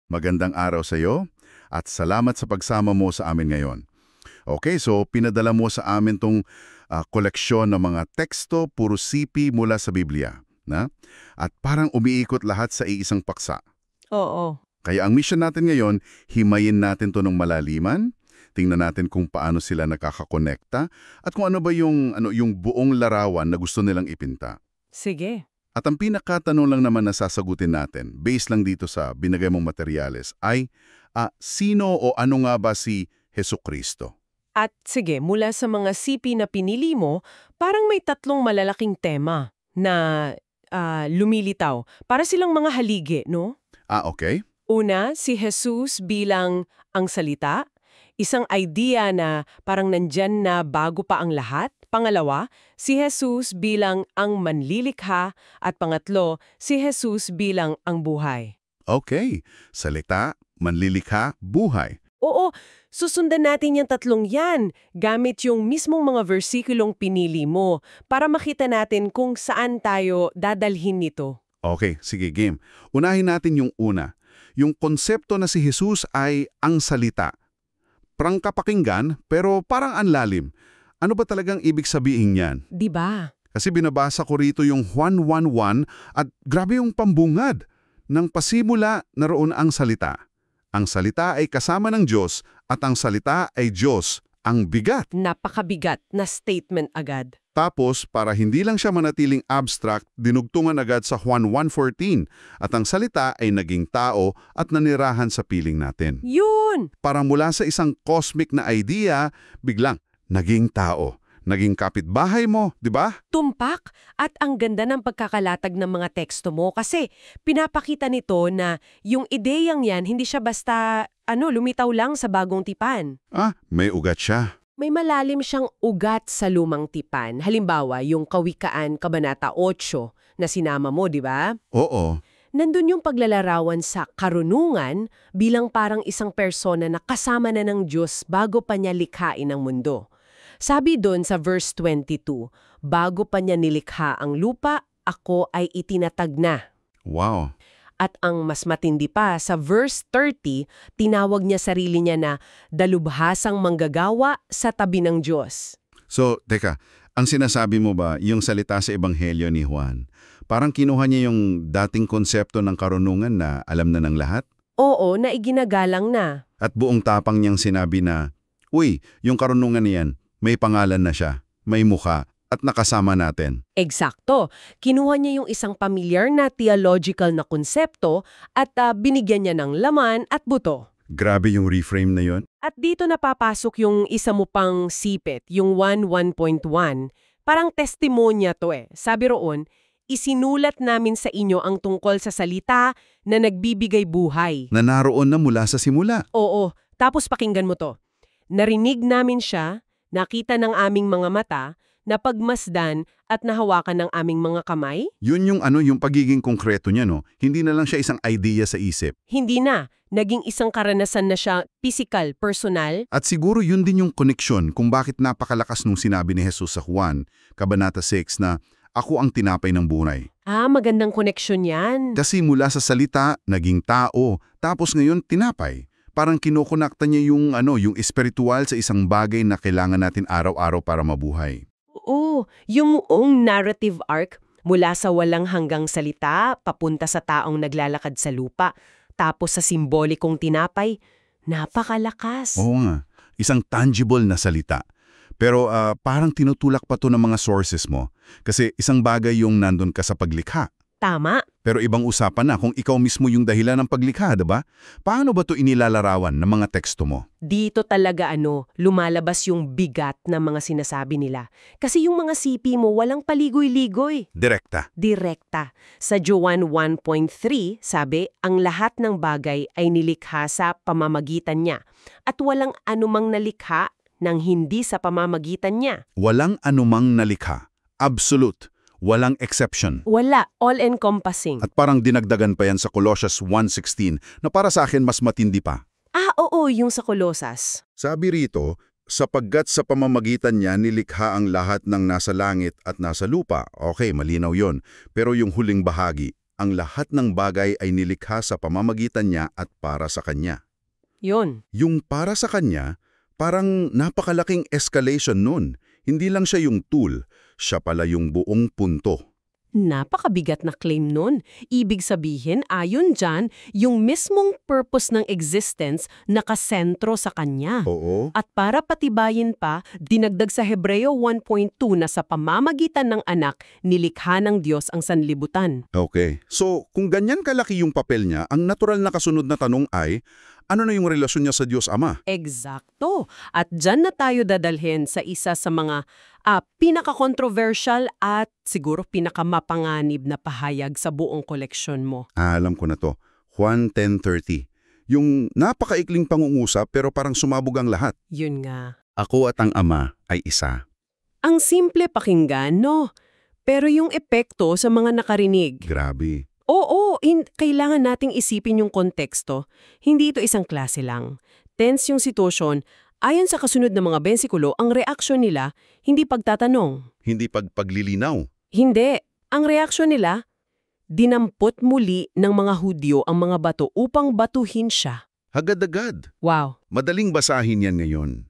Magandang araw sa iyo at salamat sa pagsama mo sa amin ngayon. Okay, so pinadala mo sa amin tong koleksyon ng mga teksto, puro sipi mula sa Biblia. Na? At parang umiikot lahat sa iisang paksa. Oo. Kaya ang mission natin ngayon, himayin natin to ng malaliman, tingnan natin kung paano sila nakakakonekta, at kung ano ba yung buong larawan na gusto nilang ipinta. Sige. At ang pinakatanong lang naman na sasagutin natin, based lang dito sa binigay mong materyales, ay sino o ano nga ba si Hesukristo? At sige, mula sa mga sipi na pinili mo, parang may tatlong malalaking tema na lumilitaw. Para silang mga haligi, no? Okay. Una, si Jesus bilang ang salita. Isang idea na parang nandyan na bago pa ang lahat. Pangalawa, si Jesus bilang ang manlilikha. At pangatlo, si Jesus bilang ang buhay. Okay. Salita, manlilikha, buhay. Oo, susundan natin yung tatlong yan gamit yung mismong mga versikulong pinili mo para makita natin kung saan tayo dadalhin nito. Okay, sige, game. Unahin natin yung una. Yung konsepto na si Jesus ay ang salita. Prangkapakinggan, pero parang anlalim. Ano ba talagang ibig sabihin niyan? Di ba? Kasi binabasa ko rito yung Juan 1:1 at grabe yung pambungad. Nang pasimula, naroon ang salita. Ang salita ay kasama ng Diyos at ang salita ay Diyos. Ang bigat. Napakabigat na statement agad. Tapos, para hindi lang siya manatiling abstract, dinugtungan agad sa Juan 1:14 at ang salita ay naging tao at nanirahan sa piling natin. Yun! Para mula sa isang cosmic na idea, biglang naging tao. Naging kapitbahay mo, di ba? Tumpak at ang ganda ng pagkakalatag ng mga teksto mo kasi pinapakita nito na yung ideyang yan hindi siya basta lumitaw lang sa bagong tipan. May ugat siya. May malalim siyang ugat sa lumang tipan. Halimbawa, yung Kawikaan Kabanata 8 na sinama mo, di ba? Oo. Nandun yung paglalarawan sa karunungan bilang parang isang persona na kasama na ng Diyos bago pa niya likhain ang mundo. Sabi doon sa verse 22, bago pa niya nilikha ang lupa, ako ay itinatag na. Wow. At ang mas matindi pa, sa verse 30, tinawag niya sarili niya na dalubhasang manggagawa sa tabi ng Diyos. So, teka, ang sinasabi mo ba, yung salita sa Ebanghelyo ni Juan, parang kinuha niya yung dating konsepto ng karunungan na alam na ng lahat? Oo, na iginagalang na. At buong tapang niyang sinabi na, uy, yung karunungan niyan, may pangalan na siya, may mukha, at nakasama natin. Eksakto. Kinuha niya yung isang pamilyar na theological na konsepto at binigyan niya ng laman at buto. Grabe yung reframe na yon. At dito napapasok yung isa mo pang sipit, yung 1.1.1. Parang testimonya to eh. Sabi roon, isinulat namin sa inyo ang tungkol sa salita na nagbibigay buhay. Na naroon na mula sa simula. Oo. Tapos pakinggan mo to. Narinig namin siya, nakita ng aming mga mata, napagmasdan at nahawakan ng aming mga kamay? Yun yung pagiging konkreto niya, no? Hindi na lang siya isang idea sa isip. Hindi na. Naging isang karanasan na siya, physical, personal. At siguro yun din yung koneksyon kung bakit napakalakas nung sinabi ni Jesus sa Juan, Kabanata 6, na ako ang tinapay ng buhay. Magandang koneksyon yan. Kasi mula sa salita, naging tao, tapos ngayon tinapay. Parang kinokonekta niya yung espiritual sa isang bagay na kailangan natin araw-araw para mabuhay. Oo, yung narrative arc mula sa walang hanggang salita, papunta sa taong naglalakad sa lupa, tapos sa simbolikong tinapay, napakalakas. Oo nga, isang tangible na salita. Pero parang tinutulak pa to ng mga sources mo. Kasi isang bagay yung nandun ka sa paglikha. Tama. Pero ibang usapan na kung ikaw mismo yung dahilan ng paglikha, diba? Paano ba to inilalarawan ng mga teksto mo? Dito talaga lumalabas yung bigat ng mga sinasabi nila. Kasi yung mga sipi mo walang paligoy-ligoy. Direkta. Direkta. Sa Juan 1.3, sabi, ang lahat ng bagay ay nilikha sa pamamagitan niya. At walang anumang nalikha nang hindi sa pamamagitan niya. Walang anumang nalikha. Absolute. Walang exception. Wala, all-encompassing. At parang dinagdagan pa yan sa Colossians 1:16 na para sa akin mas matindi pa. Oo, yung sa Colosas. Sabi rito, sapagkat sa pamamagitan niya nilikha ang lahat ng nasa langit at nasa lupa. Okay, malinaw yon. Pero yung huling bahagi, Ang lahat ng bagay ay nilikha sa pamamagitan niya at para sa kanya. Yun. Yung para sa kanya, parang napakalaking escalation nun. Hindi lang siya yung tool, siya pala yung buong punto. Napakabigat na claim nun. Ibig sabihin, ayon dyan, yung mismong purpose ng existence nakasentro sa kanya. Oo. At para patibayin pa, dinagdag sa Hebreo 1.2 na sa pamamagitan ng anak, nilikha ng Diyos ang sanlibutan. Okay. So, kung ganyan kalaki yung papel niya, ang natural na kasunod na tanong ay, ano na yung relasyon niya sa Diyos Ama? Eksakto. At dyan na tayo dadalhin sa isa sa mga pinaka-controversial at siguro pinakamapanganib na pahayag sa buong koleksyon mo. Alam ko na to. Juan 10:30. Yung napakaikling pangungusap pero parang sumabog ang lahat. Yun nga. Ako at ang Ama ay isa. Ang simple pakinggan, no? Pero yung epekto sa mga nakarinig. Grabe. Oo, kailangan nating isipin yung konteksto. Hindi ito isang klase lang. Tense yung sitwasyon. Ayon sa kasunod ng mga bensikulo, ang reaksyon nila, hindi pagtatanong. Hindi paglilinaw. Hindi. Ang reaksyon nila, dinampot muli ng mga Hudyo ang mga bato upang batuhin siya. Agad-agad. Wow. Madaling basahin yan ngayon.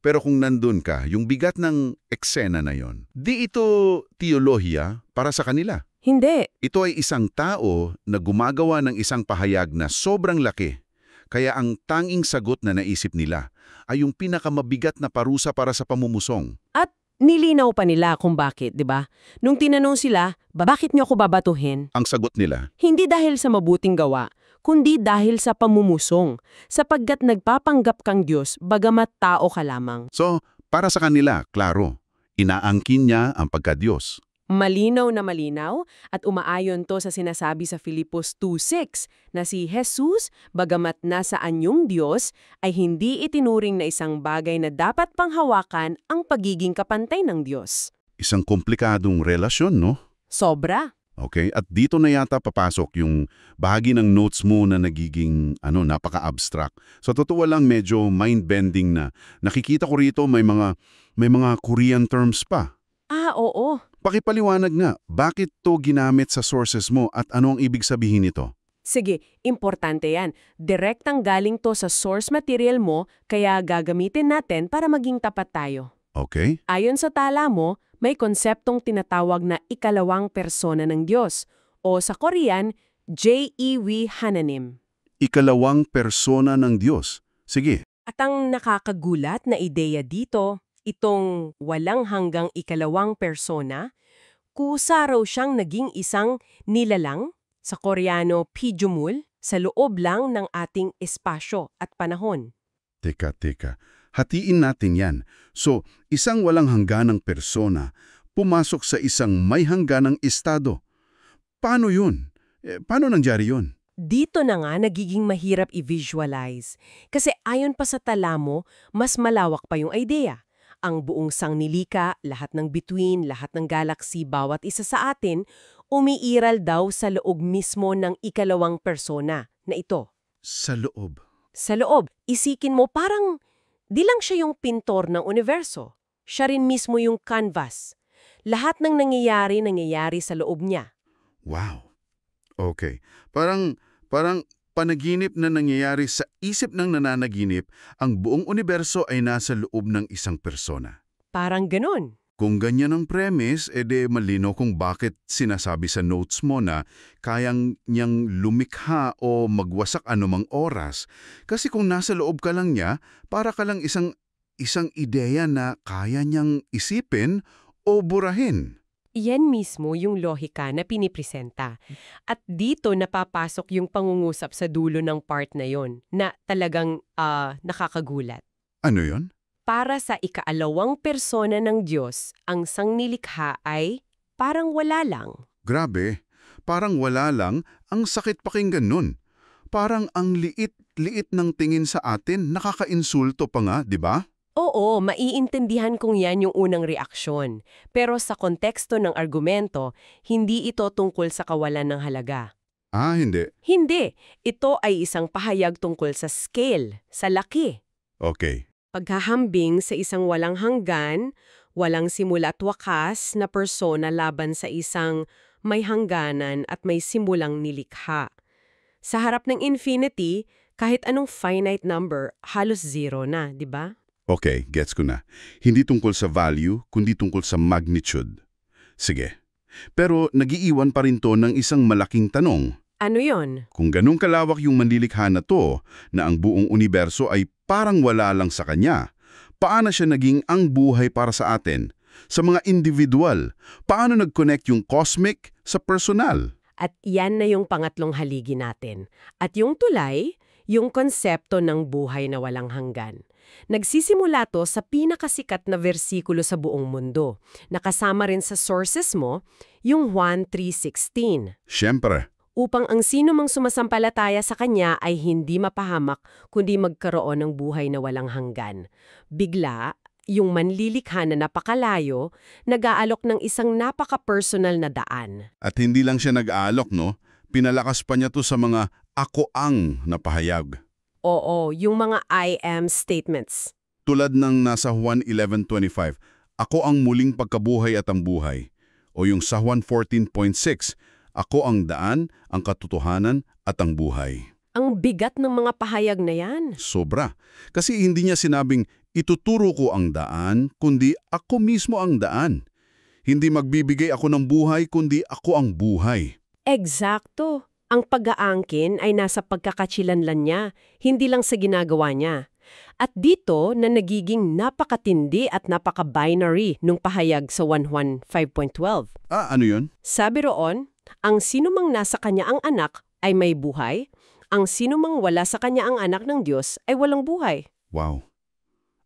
Pero kung nandun ka, yung bigat ng eksena na yon, di ito teolohiya para sa kanila. Hindi. Ito ay isang tao na gumagawa ng isang pahayag na sobrang laki. Kaya ang tanging sagot na naisip nila ay yung pinakamabigat na parusa para sa pamumusong. At nilinaw pa nila kung bakit, di ba? Nung tinanong sila, bakit niyo ako babatuhin? Ang sagot nila, Hindi dahil sa mabuting gawa, kundi dahil sa pamumusong, sapagkat nagpapanggap kang Diyos bagamat tao ka lamang. so para sa kanila, klaro, inaangkin niya ang pagka-Diyos. Malinaw na malinaw at umaayon to sa sinasabi sa Filipos 2:6 na si Jesus, bagamat nasa anyong Diyos, ay hindi itinuring na isang bagay na dapat panghawakan ang pagiging kapantay ng Diyos. Isang komplikadong relasyon, no? Sobra. Okay? At dito na yata papasok yung bahagi ng notes mo na nagiging napaka-abstract. Sa totoo lang medyo mind-bending na. Nakikita ko rito may mga Korean terms pa. Oo. Pakipaliwanag nga, bakit to ginamit sa sources mo at ano ang ibig sabihin nito? Sige, importante yan. Direktang galing to sa source material mo, kaya gagamitin natin para maging tapat tayo. Okay? Ayon sa tala mo, may konseptong tinatawag na ikalawang persona ng Diyos o sa Korean, Jew Hananim. Ikalawang persona ng Diyos. Sige. At ang nakakagulat na ideya dito, itong walang hanggang ikalawang persona, kusa raw siyang naging isang nilalang, sa Koreano pijumul, sa loob lang ng ating espasyo at panahon. Teka. Hatiin natin yan. So, isang walang hangganang persona pumasok sa isang may hangganang estado. Paano yun? Paano nangyari yun? Dito na nga nagiging mahirap i-visualize. Kasi ayon pa sa tala mo, mas malawak pa yung idea. Ang buong sangnilika, lahat ng bituin, lahat ng galaxy, bawat isa sa atin, umiiral daw sa loob mismo ng ikalawang persona na ito. Sa loob. Sa loob, isikin mo parang di lang siya yung pintor ng universo. Siya rin mismo yung canvas. Lahat ng nangyayari sa loob niya. Wow. Okay. Parang panaginip na nangyayari sa isip ng nananaginip, ang buong universo ay nasa loob ng isang persona. Parang ganun. Kung ganyan ang premise, edi malino kung bakit sinasabi sa notes mo na kayang niyang lumikha o magwasak anumang oras. Kasi kung nasa loob ka lang niya, para ka lang isang ideya na kaya niyang isipin o burahin. Iyan mismo yung lohika na pinipresenta. At dito napapasok yung pangungusap sa dulo ng part na yon na talagang nakakagulat. Ano yon? Para sa ikaalawang persona ng Diyos, ang sangnilikha ay parang wala lang. Grabe, parang wala lang, ang sakit pakinggan nun. Parang ang liit-liit ng tingin sa atin, nakakainsulto pa nga, di ba? Oo, maiintindihan kong yan yung unang reaksyon. Pero sa konteksto ng argumento, hindi ito tungkol sa kawalan ng halaga. Ah, hindi. Hindi. Ito ay isang pahayag tungkol sa scale, sa laki. Okay. Paghahambing sa isang walang hanggan, walang simula at wakas na persona laban sa isang may hangganan at may simulang nilikha. Sa harap ng infinity, kahit anong finite number, halos zero na, di ba? Okay, gets ko na. Hindi tungkol sa value, kundi tungkol sa magnitude. Sige. Pero nagiiwan pa rin to ng isang malaking tanong. Ano yon? Kung ganun kalawak yung manlilikha na to, na ang buong universo ay parang wala lang sa kanya, paano siya naging ang buhay para sa atin? Sa mga individual, paano nag-connect yung cosmic sa personal? At yan na yung pangatlong haligi natin. At yung tulay, yung konsepto ng buhay na walang hanggan. Nagsisimula to sa pinakasikat na bersikulo sa buong mundo. Nakasama rin sa sources mo, yung Juan 3:16. Siyempre. Upang ang sino mang sumasampalataya sa kanya ay hindi mapahamak kundi magkaroon ng buhay na walang hanggan. Bigla, yung manlilikha na napakalayo, nag-aalok ng isang napaka-personal na daan. At hindi lang siya nag-aalok, no? Pinalakas pa niya to sa mga ako ang napahayag. Oo, yung mga I am statements. Tulad ng nasa Juan 11:25, ako ang muling pagkabuhay at ang buhay. O yung sa Juan 14:6, ako ang daan, ang katotohanan at ang buhay. Ang bigat ng mga pahayag na yan. Sobra. Kasi hindi niya sinabing, ituturo ko ang daan, kundi ako mismo ang daan. Hindi magbibigay ako ng buhay, kundi ako ang buhay. Eksakto. Ang pag-aangkin ay nasa pagkakachilanlan niya, hindi lang sa ginagawa niya. At dito na nagiging napakatindi at napaka-binary nung pahayag sa 1 Juan 5:12. Ano yun? Sabi roon, ang sinumang nasa kanya ang anak ay may buhay, ang sinumang wala sa kanya ang anak ng Diyos ay walang buhay. Wow.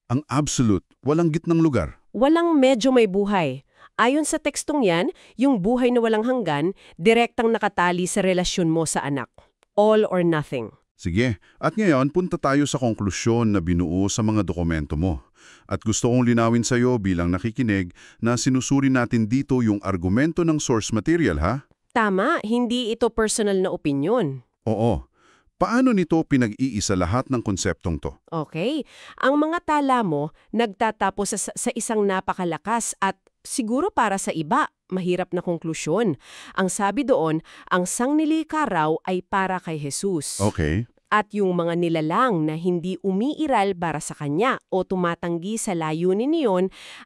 Ang absolute, walang gitnang lugar. Walang medyo may buhay. Ayon sa tekstong yan, yung buhay na walang hanggan, direktang nakatali sa relasyon mo sa anak. All or nothing. Sige, at ngayon punta tayo sa konklusyon na binuo sa mga dokumento mo. At gusto kong linawin sa iyo bilang nakikinig na sinusuri natin dito yung argumento ng source material, ha? Tama, hindi ito personal na opinyon. Oo. Paano nito pinag-iisa lahat ng konseptong to? Okay. Ang mga tala mo nagtatapos sa isang napakalakas at siguro para sa iba, mahirap na konklusyon. Ang sabi doon, ang sanglilikha raw ay para kay Jesus. Okay. At yung mga nilalang na hindi umiiral para sa kanya o tumatanggi sa layunin niyon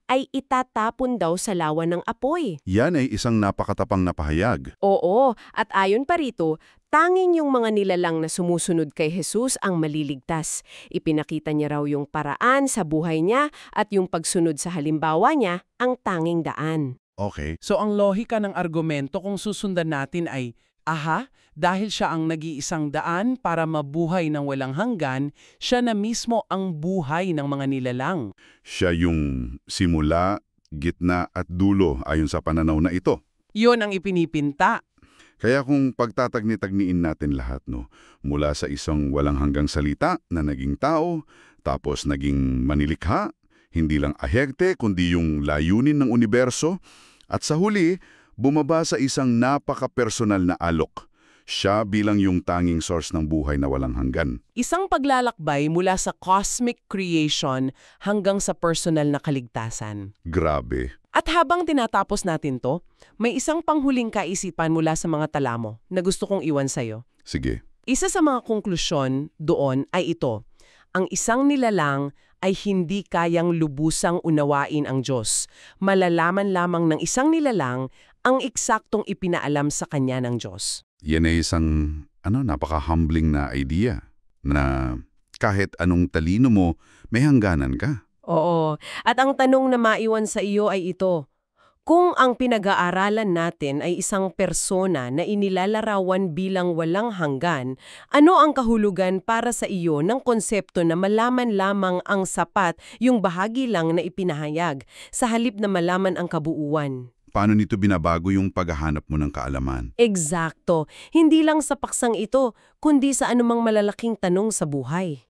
ay itatapon daw sa lawan ng apoy. Yan ay isang napakatapang na pahayag. Oo, at ayon pa rito, tanging yung mga nilalang na sumusunod kay Jesus ang maliligtas. Ipinakita niya raw yung paraan sa buhay niya at yung pagsunod sa halimbawa niya ang tanging daan. Okay. So ang lohika ng argumento kung susundan natin ay, dahil siya ang nag-iisang daan para mabuhay ng walang hanggan, siya na mismo ang buhay ng mga nilalang. Siya yung simula, gitna at dulo ayon sa pananaw na ito. Yun ang ipinipinta. Kaya kung pagtatagni-tagniin natin lahat, no, mula sa isang walang hanggang salita na naging tao, tapos naging manilikha, hindi lang ahekte kundi yung layunin ng universo, at sa huli, bumaba sa isang napaka-personal na alok. Siya bilang yung tanging source ng buhay na walang hanggan. Isang paglalakbay mula sa cosmic creation hanggang sa personal na kaligtasan. Grabe. At habang tinatapos natin to, may isang panghuling kaisipan mula sa mga tala mo na gusto kong iwan sa'yo. Sige. Isa sa mga konklusyon doon ay ito. Ang isang nilalang ay hindi kayang lubusang unawain ang Diyos. Malalaman lamang ng isang nilalang ang eksaktong ipinaalam sa kanya ng Diyos. Yan ay isang napaka-humbling na idea na kahit anong talino mo, may hangganan ka. Oo. At ang tanong na maiwan sa iyo ay ito. Kung ang pinag-aaralan natin ay isang persona na inilalarawan bilang walang hanggan, ano ang kahulugan para sa iyo ng konsepto na malaman lamang ang sapat, yung bahagi lang na ipinahayag, sa halip na malaman ang kabuuan? Paano nito binabago yung paghahanap mo ng kaalaman? Eksakto. Hindi lang sa paksang ito, kundi sa anumang malalaking tanong sa buhay.